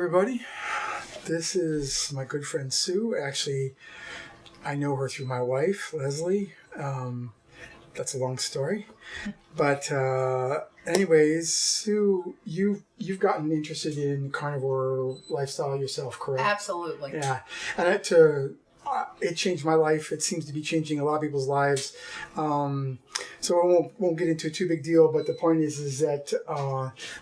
everybody. This is my good friend Sue. Actually, I know her through my wife, Leslie. That's a long story. But anyways, Sue, you've gotten interested in carnivore lifestyle yourself, correct? Absolutely. Yeah. And it changed my life. It seems to be changing a lot of people's lives. So I won't get into a too big deal, but the point is that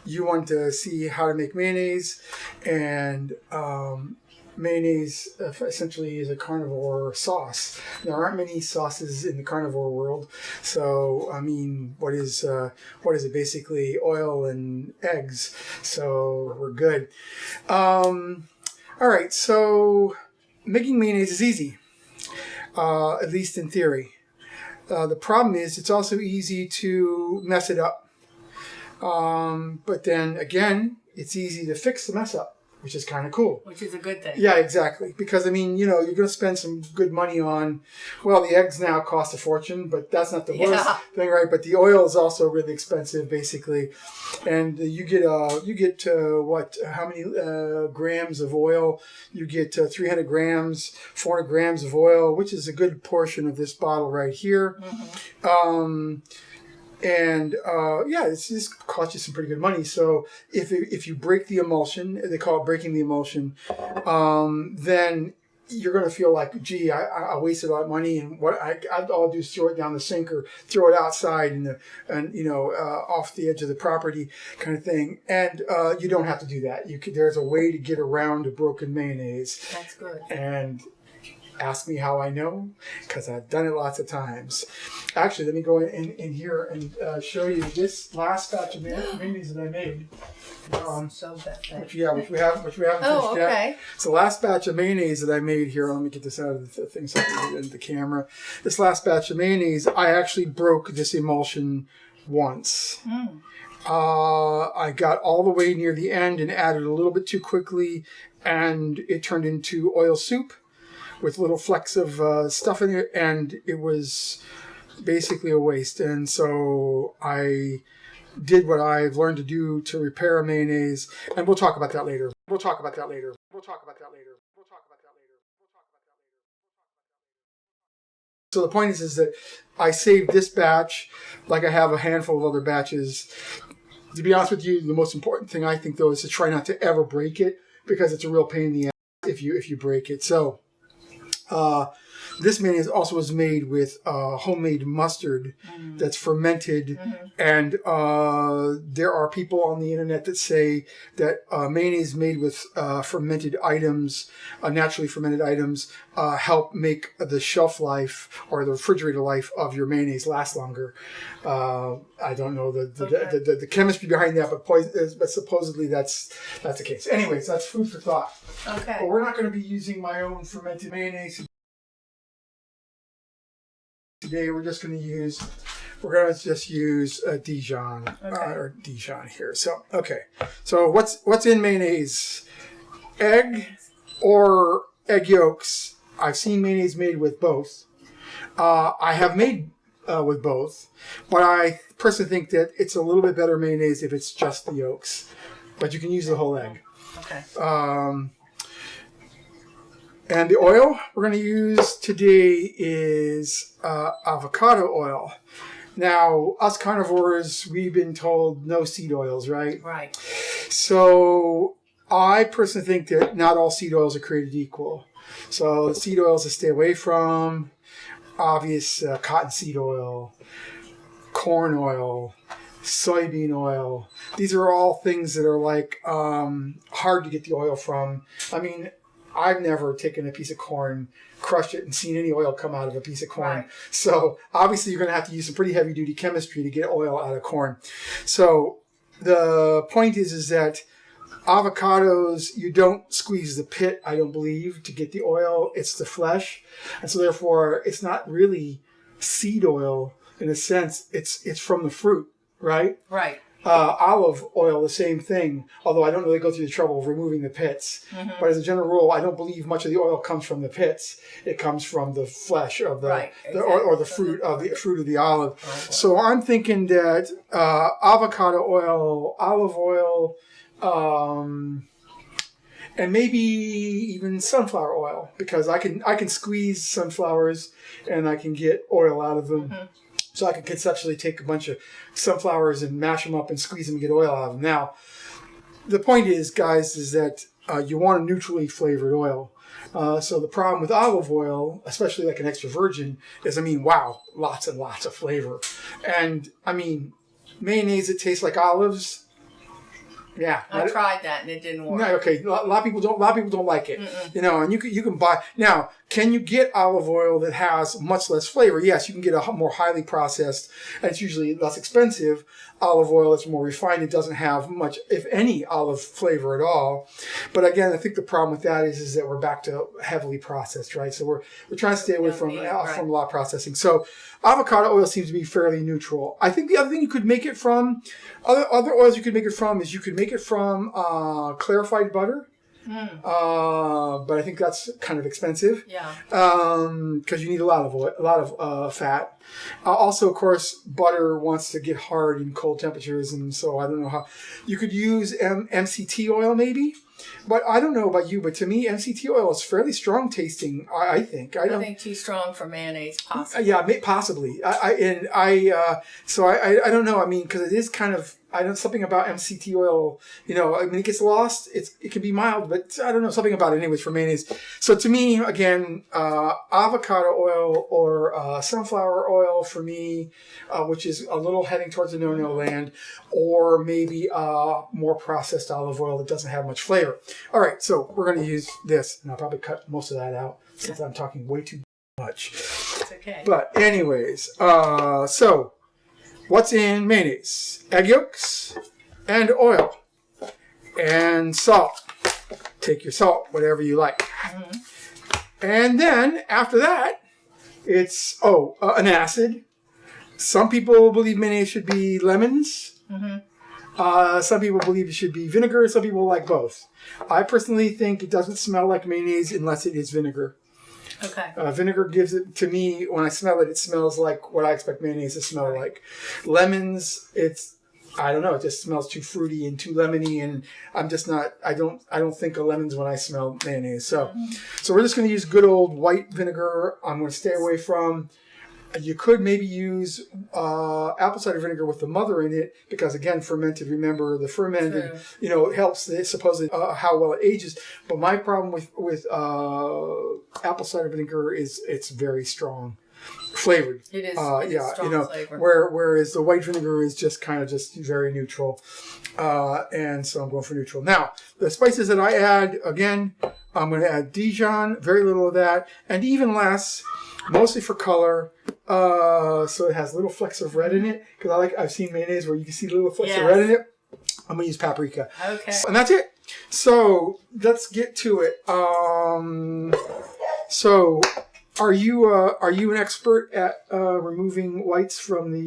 you want to see how to make mayonnaise, and mayonnaise essentially is a carnivore sauce. There aren't many sauces in the carnivore world, so I mean, what is it? Basically, oil and eggs. So we're good. All right, so making mayonnaise is easy, at least in theory. The problem is it's also easy to mess it up. But then again, it's easy to fix the mess up, which is kind of cool. Which is a good thing. Yeah, exactly. Because, I mean, you're going to spend some good money on, well, the eggs now cost a fortune, but that's not the worst thing, right? But the oil is also really expensive, basically. And you get how many grams of oil? You get 300 grams, 400 grams of oil, which is a good portion of this bottle right here. Mm-hmm. It's just cost you some pretty good money. So if you break the emulsion, they call it breaking the emulsion, then you're going to feel like, gee, I wasted a lot of money, and what I'll do is throw it down the sink or throw it outside off the edge of the property, kind of thing. And you don't have to do that. There's a way to get around a broken mayonnaise. That's good. And ask me how I know, because I've done it lots of times. Actually, let me go in here and show you this last batch of mayonnaise that I made. Which we haven't finished yet. It's the last batch of mayonnaise that I made here. Let me get this out of the thing so I can get it into the camera. This last batch of mayonnaise, I actually broke this emulsion once. I got all the way near the end and added a little bit too quickly, and it turned into oil soup with little flecks of stuff in it, and it was basically a waste. And so I did what I've learned to do to repair a mayonnaise, and we'll talk about that later. So the point is that I saved this batch, like I have a handful of other batches. To be honest with you, the most important thing I think, though, is to try not to ever break it, because it's a real pain in the ass if you break it. So this mayonnaise also was made with homemade mustard that's fermented, and there are people on the internet that say that mayonnaise made with fermented items, naturally fermented items, help make the shelf life or the refrigerator life of your mayonnaise last longer. I don't know the chemistry behind that, but supposedly that's the case. Anyways, that's food for thought. Okay. But we're not going to be using my own fermented mayonnaise today. We're just going to use Dijon, or Dijon here. So so what's in mayonnaise? Egg or egg yolks. I've seen mayonnaise made with both. I have made with both, but I personally think that it's a little bit better mayonnaise if it's just the yolks. But you can use the whole egg. Okay. And the oil we're going to use today is avocado oil. Now, us carnivores, we've been told no seed oils, right? Right. So I personally think that not all seed oils are created equal. So the seed oils to stay away from, obvious cottonseed oil, corn oil, soybean oil. These are all things that are like hard to get the oil from. I mean, I've never taken a piece of corn, crushed it, and seen any oil come out of a piece of corn. Right. So obviously you're going to have to use some pretty heavy-duty chemistry to get oil out of corn. So the point is that avocados, you don't squeeze the pit, I don't believe, to get the oil. It's the flesh. And so therefore, it's not really seed oil in a sense. It's from the fruit, right? Right. Olive oil, the same thing, although I don't really go through the trouble of removing the pits. But as a general rule, I don't believe much of the oil comes from the pits. It comes from the flesh of the, or the fruit of the olive. So I'm thinking that avocado oil, olive oil, and maybe even sunflower oil, because I can squeeze sunflowers and I can get oil out of them. So I could conceptually take a bunch of sunflowers and mash them up and squeeze them and get oil out of them. Now, the point is, guys, is that you want a neutrally flavored oil. So the problem with olive oil, especially like an extra virgin, is, wow, lots and lots of flavor. And, mayonnaise that tastes like olives. Yeah, I tried that and it didn't work. No, okay. A lot of people don't like it. And you can buy now. Can you get olive oil that has much less flavor? Yes, you can get a more highly processed, and it's usually less expensive olive oil that's more refined. It doesn't have much, if any, olive flavor at all. But again, I think the problem with that is that we're back to heavily processed, right? So we're trying to stay away from a lot of processing. So avocado oil seems to be fairly neutral. I think the other thing you could make it from, other oils you could make it from, is you could make it from clarified butter. But I think that's kind of expensive. Yeah. Because you need a lot of oil, a lot of fat. Also, of course, butter wants to get hard in cold temperatures, and so I don't know how. You could use MCT oil maybe, but I don't know about you. But to me, MCT oil is fairly strong tasting. I think. I think too strong for mayonnaise, possibly. Yeah, possibly. So I don't know. Because it is kind of. I know something about MCT oil, it gets lost. It can be mild, but I don't know, something about it anyways for mayonnaise. So to me, again, avocado oil or sunflower oil for me, which is a little heading towards the no-no land, or maybe more processed olive oil that doesn't have much flavor. All right, so we're going to use this, and I'll probably cut most of that out since I'm talking way too much. It's okay. But anyways, so what's in mayonnaise? Egg yolks and oil and salt. Take your salt, whatever you like. And then after that, it's an acid. Some people believe mayonnaise should be lemons. Some people believe it should be vinegar. Some people like both. I personally think it doesn't smell like mayonnaise unless it is vinegar. Okay. Vinegar gives it, to me, when I smell it, it smells like what I expect mayonnaise to smell like. Lemons, I don't know, it just smells too fruity and too lemony, and I'm just not, I don't think of lemons when I smell mayonnaise. So we're just going to use good old white vinegar. I'm going to stay away from, you could maybe use apple cider vinegar with the mother in it, because again, fermented, remember the fermented, it helps supposedly how well it ages. But my problem with apple cider vinegar is it's very strong flavored. It is strong flavor. Whereas the white vinegar is just very neutral. And so I'm going for neutral. Now, the spices that I add, again, I'm going to add Dijon, very little of that, and even less, mostly for color. So it has little flecks of red in it, because I've seen mayonnaise where you can see little flecks of red in it. I'm gonna use paprika. Okay. And that's it. So let's get to it. So are you an expert at removing whites from the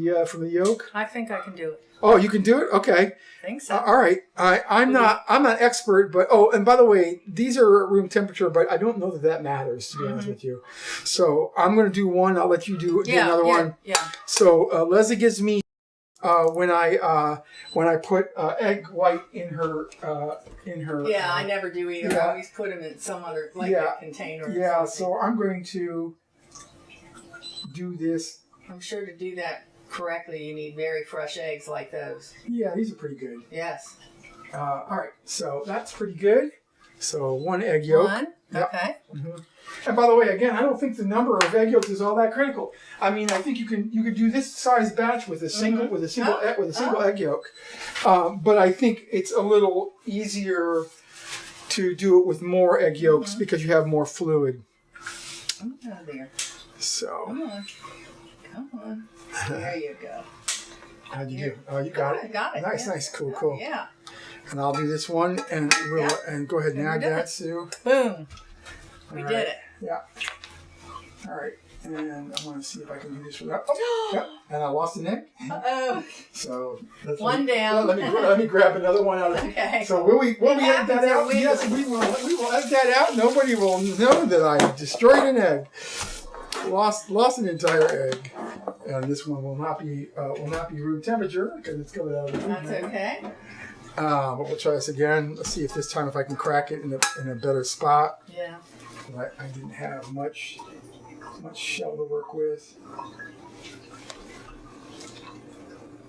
yolk? I think I can do it. Oh, you can do it? Okay. I think so. All right. I'm not expert, but and by the way, these are room temperature, but I don't know that matters, to be honest with you. So I'm going to do one. I'll let you do another one. Yeah. So Leslie gives me when I put egg white in her. Yeah, I never do either. I always put them in some other a container. Yeah. So I'm going to do this. I'm sure to do that correctly, you need very fresh eggs like those. Yeah, these are pretty good. Yes. All right, so that's pretty good. So one egg yolk. One? Yep. Okay. And by the way, again, I don't think the number of egg yolks is all that critical. I think you could do this size batch with a single egg yolk, but I think it's a little easier to do it with more egg yolks because you have more fluid. Oh dear. So. Come on. There you go. How'd you do? Oh, you got it? I got it. Nice. Cool. Yeah. And I'll do this one, and we'll and go ahead and add that, Sue. Boom. We did it. Yeah. All right. And I want to see if I can do this without. Oh, yep. And I lost an egg. Uh-oh. So one down. Let me grab another one out of it. Okay. So will we edit that out? Yes, we will edit that out. Nobody will know that I destroyed an egg. Lost an entire egg, and this one will not be room temperature because it's coming out of the food. That's okay. But we'll try this again. Let's see if this time if I can crack it in a better spot. Yeah. I didn't have much shell to work with.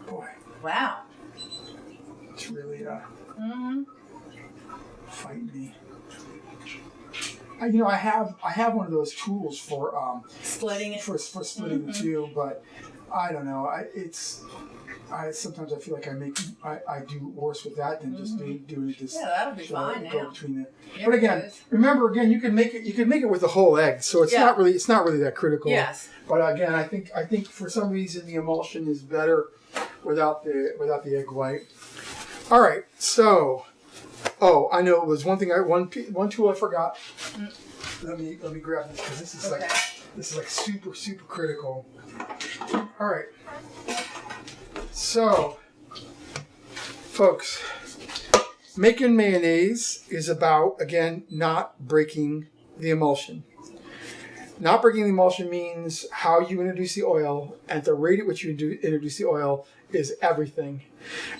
Boy. Wow. It's really fighting me. I have one of those tools for splitting it. For splitting the two, but I don't know. Sometimes I feel like I do worse with that than just doing it. Just that'll be fine now. But again, remember you can make it with the whole egg, so it's not really that critical. Yes. But again, I think for some reason the emulsion is better without the egg white. All right, so I know there's one tool I forgot. Let me grab this because this is like super critical. All right. So, folks, making mayonnaise is about, again, not breaking the emulsion. Not breaking the emulsion means how you introduce the oil, and the rate at which you introduce the oil is everything.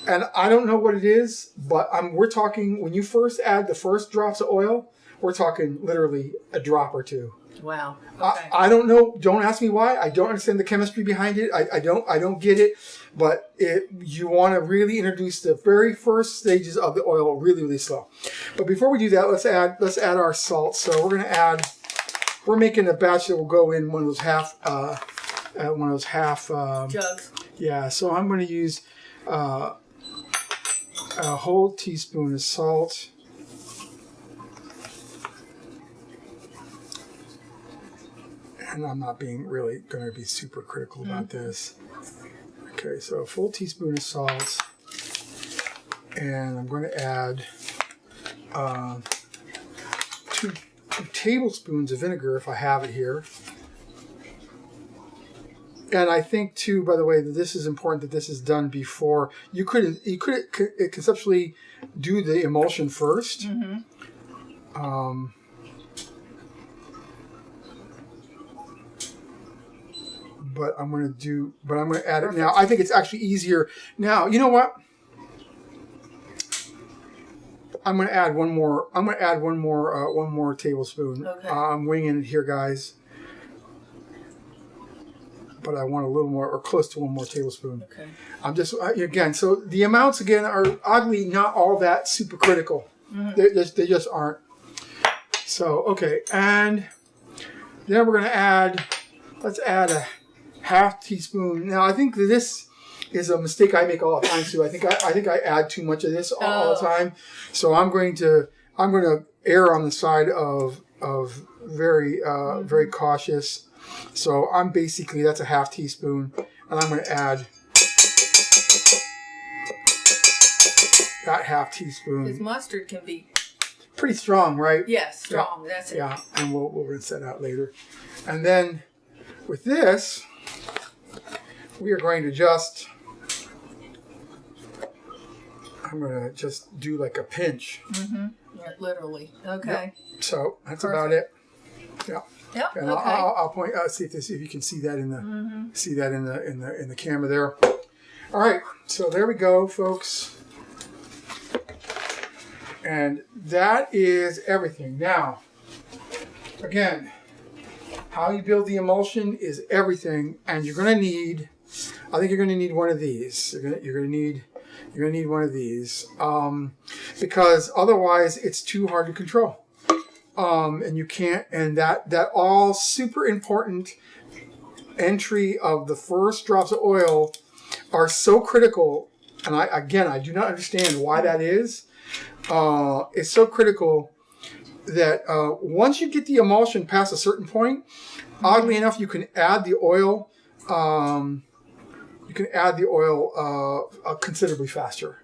And I don't know what it is, but we're talking, when you first add the first drops of oil, we're talking literally a drop or two. Wow. Okay. I don't know. Don't ask me why. I don't understand the chemistry behind it. I don't get it. But you want to really introduce the very first stages of the oil really slow. But before we do that, let's add our salt. So we're making a batch that will go in one of those half jugs. Yeah. So I'm going to use a whole teaspoon of salt. And I'm not being really going to be super critical about this. Okay, so a full teaspoon of salt. And I'm going to add 2 tablespoons of vinegar if I have it here. And I think too, by the way, that this is important that this is done before. You could conceptually do the emulsion first. But I'm going to add it now. I think it's actually easier. Now, you know what? I'm going to add one more tablespoon. Okay. I'm winging it here, guys. But I want a little more, or close to 1 more tablespoon. Okay. I'm just, again, so the amounts, again, are oddly not all that super critical. They just aren't. So, okay. And then we're going to let's add a half teaspoon. Now, I think this is a mistake I make all the time too. I think I add too much of this all the time. So I'm going to err on the side of very very cautious. So I'm basically, that's a half teaspoon, and I'm going to add that half teaspoon. Because mustard can be pretty strong, right? Yes, strong. Yeah. That's it. Yeah, and we'll rinse that out later. And then with this, we are going to I'm going to just do like a pinch. Yeah, literally. Okay. Yep. So that's about it. Yeah. Yep. And okay. I'll point out, see if you can see that in the camera there. All right. So there we go, folks. And that is everything. Now, again, how you build the emulsion is everything, and you're going to need, I think you're going to need one of these. You're going to need one of these because otherwise it's too hard to control. And you can't, and that all super important entry of the first drops of oil are so critical. And I do not understand why that is. It's so critical that once you get the emulsion past a certain point, oddly enough, you can add the oil. Considerably faster.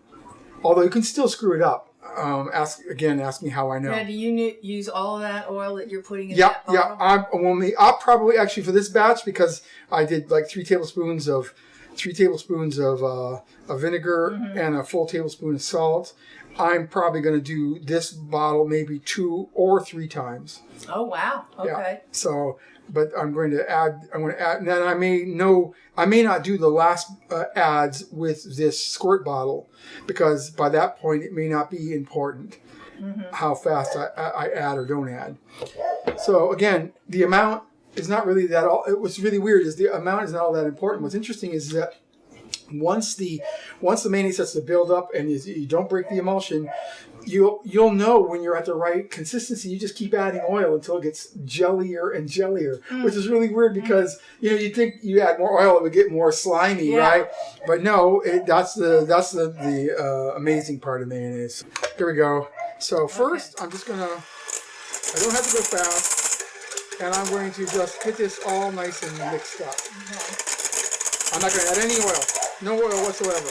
Although you can still screw it up. Ask me how I know. Now, do you use all of that oil that you're putting in that bottle? I'll probably actually for this batch, because I did like 3 tablespoons of vinegar and a full tablespoon of salt. I'm probably going to do this bottle maybe 2 or 3 times. Oh wow! Okay. Yeah. So, but I'm going to add. And then I may not do the last adds with this squirt bottle, because by that point it may not be important how fast I add or don't add. So again, the amount is not really that all. What's really weird is the amount is not all that important. What's interesting is that once the mayonnaise starts to build up and you don't break the emulsion, you'll know when you're at the right consistency. You just keep adding oil until it gets jellier and jellier, which is really weird because you'd think you add more oil it would get more slimy, right? But no, that's the amazing part of mayonnaise. Here we go. So first, I'm just gonna. I don't have to go fast, and I'm going to just get this all nice and mixed up. I'm not going to add any oil. No oil whatsoever.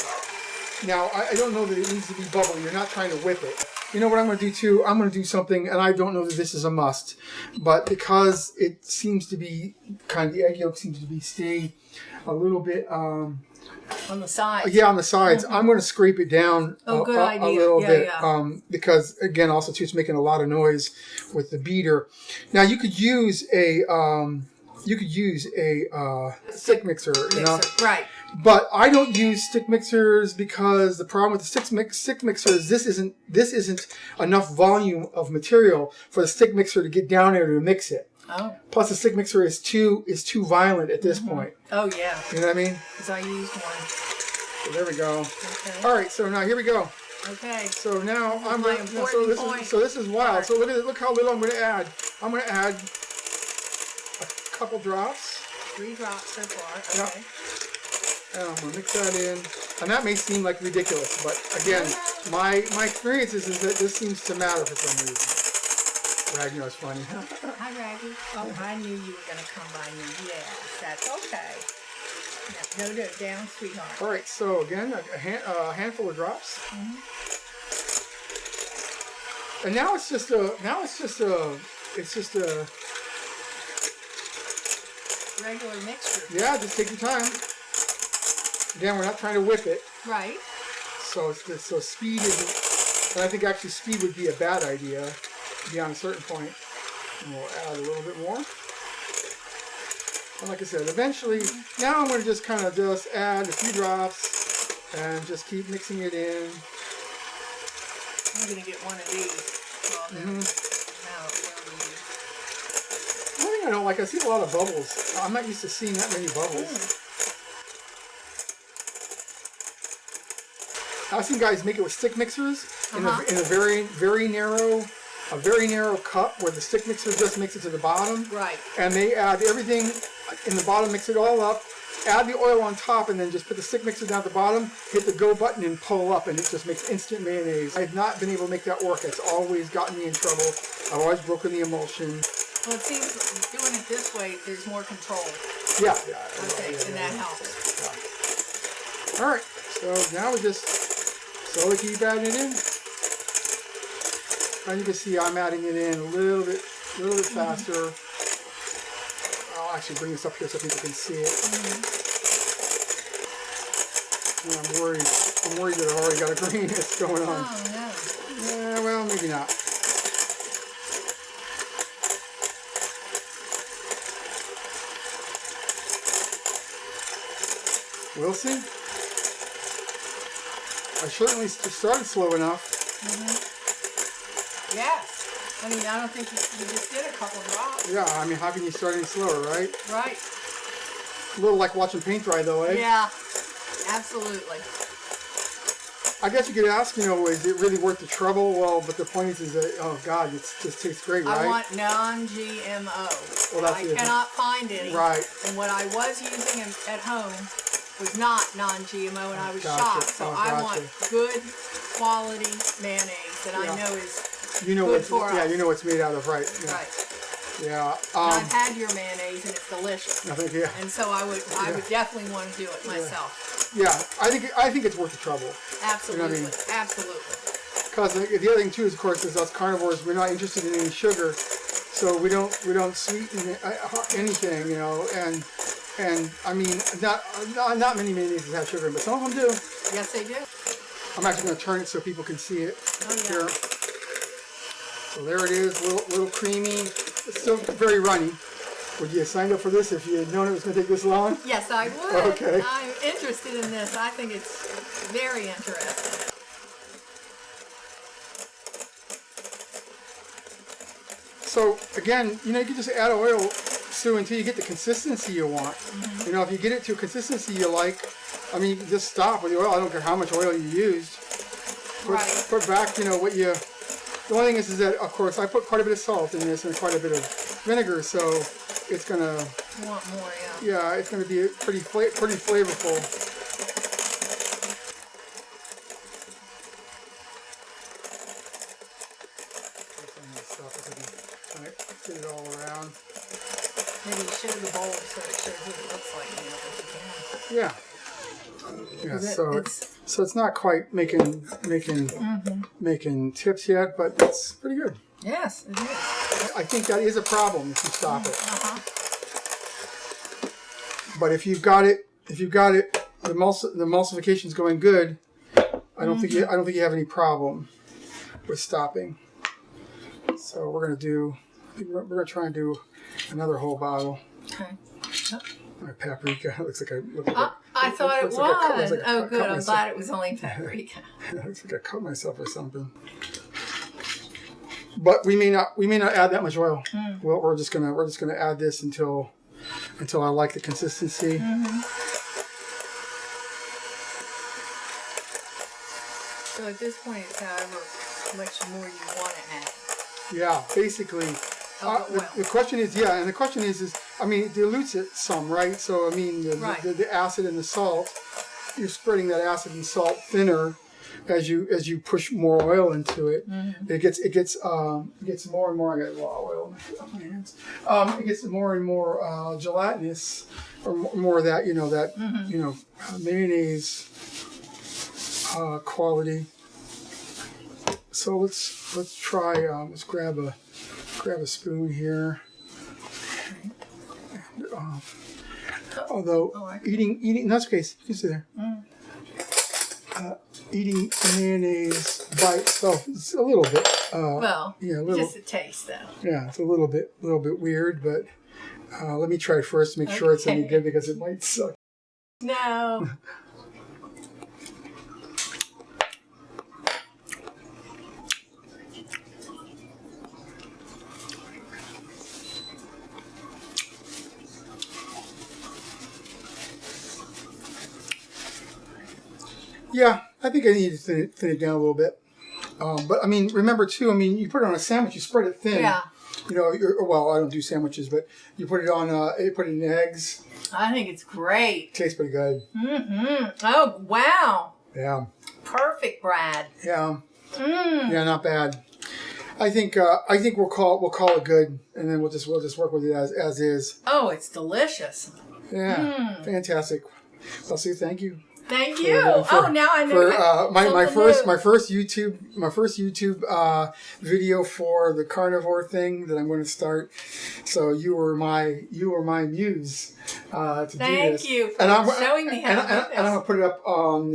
Now, I don't know that it needs to be bubbly. You're not trying to whip it. You know what I'm going to do too? I'm going to do something, and I don't know that this is a must, but because it seems to be the egg yolk seems to be stay a little bit on the sides. Yeah, on the sides. I'm going to scrape it down a little bit because again, also too, it's making a lot of noise with the beater. Now you could use a stick mixer, you know? Right. But I don't use stick mixers because the problem with the stick mixer is this isn't enough volume of material for the stick mixer to get down there to mix it. Oh. Plus the stick mixer is too violent at this point. Oh yeah. You know what I mean? Because I used one. So there we go. Okay. All right. So now here we go. Okay. So now I'm going going. to. So this is wild. So look how little I'm going to add. I'm going to add a couple drops. 3 drops so far. Okay. Yep. And I'm going to mix that in. And that may seem like ridiculous, but again, my experience is that this seems to matter for some reason. Rag, you know, it's funny. Hi, Raggy. Oh, I knew you were going to come by me. Yes, that's okay. Now, no, down, sweetheart. All right, so again, a handful of drops. And now it's just a regular mixture. Yeah, just take your time. Again, we're not trying to whip it. Right. So speed isn't, and I think actually speed would be a bad idea beyond a certain point. And we'll add a little bit more. And like I said, eventually, now I'm going to just add a few drops and just keep mixing it in. I'm going to get one of these. Well, One thing I don't like, I see a lot of bubbles. I'm not used to seeing that many bubbles. I've seen guys make it with stick mixers in a very narrow cup where the stick mixer just makes it to the bottom. Right. And they add everything in the bottom, mix it all up, add the oil on top, and then just put the stick mixer down at the bottom, hit the go button, and pull up, and it just makes instant mayonnaise. I've not been able to make that work. It's always gotten me in trouble. I've always broken the emulsion. Well, it seems doing it this way, there's more control. Yeah. Okay, and that helps. Yeah. All right, so now we just slowly keep adding it in. And you can see I'm adding it in a little bit faster. I'll actually bring this up here so people can see it. Yeah, I'm worried that I've already got a graininess going on. Oh, no. Yeah, well, maybe not. We'll see. I certainly started slow enough. Yes. I mean, I don't think you just did a couple drops. Yeah, I mean, how can you start any slower, right? Right. A little like watching paint dry, though, eh? Yeah, absolutely. I guess you could ask, is it really worth the trouble? Well, but the point is that, oh God, it just tastes great, right? I want non-GMO. Well, that's I cannot find any. Right. And what I was using at home was not non-GMO, and I was shocked. So I want good quality mayonnaise that I know is good for us. Yeah, you know what's made out of, right? Yeah. Right. Yeah. I've had your mayonnaise, and it's delicious. I think, yeah. And so I would definitely want to do it myself. Yeah, I think it's worth the trouble. Absolutely. You know what I mean? Absolutely. Because the other thing too is, of course, is us carnivores, we're not interested in any sugar, so we don't sweeten anything, And I mean, not many mayonnaises have sugar, but some of them do. Yes, they do. I'm actually going to turn it so people can see it here. So there it is, little creamy. It's still very runny. Would you have signed up for this if you had known it was going to take this long? Yes, I would. Okay. I'm interested in this. I think it's very interesting. So again, you can just add oil, Sue, until you get the consistency you want. If you get it to a consistency you like, I mean, you can just stop with the oil. I don't care how much oil you used. Put back, what you... The only thing is that, of course, I put quite a bit of salt in this and quite a bit of vinegar, so it's going to... You want more, yeah. Yeah, it's going to be pretty flavorful. Get it all around. Maybe show the bowl so it shows what it looks like. If you can. Yeah. Yeah. So it's not quite making tips yet, but it's pretty good. Yes, it is. I think that is a problem if you stop it. But if you've got it, the emulsification is going good. I don't think you have any problem with stopping. So we're gonna try and do another whole bottle. Okay. My paprika looks like I thought it was. Oh, good. I'm glad it was only paprika. It looks like I cut myself or something. But we may not add that much oil. Well, we're just gonna add this until I like the consistency. So at this point, it's however much more you want to add. Yeah, basically. The question is, I mean, it dilutes it some, right? So, I mean, the acid and the salt, you're spreading that acid and salt thinner as you push more oil into it. It gets more and more. I got a lot of oil on my hands. It gets more and more gelatinous, or more of that, mayonnaise quality. So let's try. Let's grab a spoon here. And, although eating that's okay. You can sit there. Eating mayonnaise by itself is a little bit. Just a taste though. Yeah, it's a little bit weird, but let me try first to make sure it's any good because it might suck. No. Yeah, I think I need to thin it down a little bit. But I mean, remember too, you put it on a sandwich, you spread it thin. Yeah. Well, I don't do sandwiches, but you put it on, you put it in eggs. I think it's great. Tastes pretty good. Oh, wow. Yeah. Perfect, Brad. Yeah. Yeah, not bad. I think we'll call it good, and then we'll just work with it as is. Oh, it's delicious. Yeah. Fantastic. Well, Sue, thank you. Thank you. Now I know. For my first YouTube video for the carnivore thing that I'm going to start. So you were my muse to do this. Thank you for showing me how to do this. And I'm going to put it up on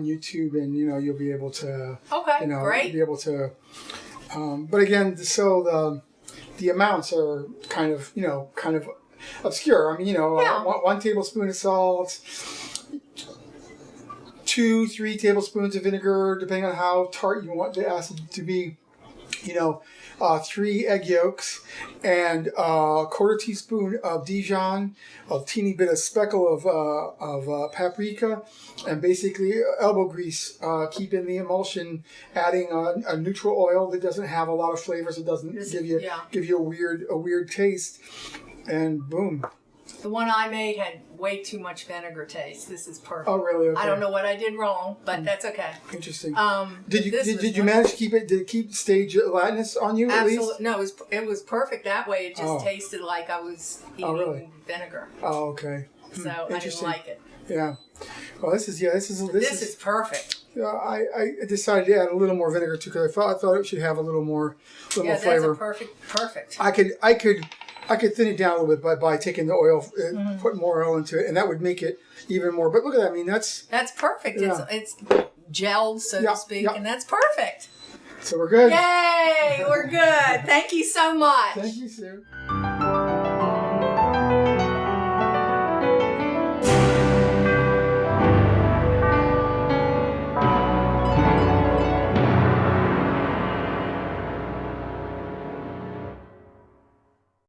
YouTube, and you'll be able to. Okay, great. Be able to. But again, so the amounts are kind of obscure. 1 tablespoon of salt. 2-3 tablespoons of vinegar, depending on how tart you want the acid to be. 3 egg yolks, and a quarter teaspoon of Dijon, a teeny bit of speckle of paprika, and basically elbow grease. Keeping the emulsion, adding a neutral oil that doesn't have a lot of flavors. It doesn't give you a weird taste, and boom. The one I made had way too much vinegar taste. This is perfect. Oh, really? Okay. I don't know what I did wrong, but that's okay. Interesting. Did you manage to keep it? Did it keep stage gelatinous on you? Absolutely. At least? No, it was perfect that way. It just tasted like I was eating vinegar. Oh, okay. So I didn't like it. Yeah. Well, this is perfect. I decided to add a little more vinegar too because I thought it should have a little more flavor. That's perfect. I could thin it down a little bit by taking the oil, putting more oil into it, and that would make it even more. But look at that. That's perfect. Yeah. It's gelled, so to speak, and that's perfect. So we're good. Yay, we're good. Thank you so much. Thank you, Sue.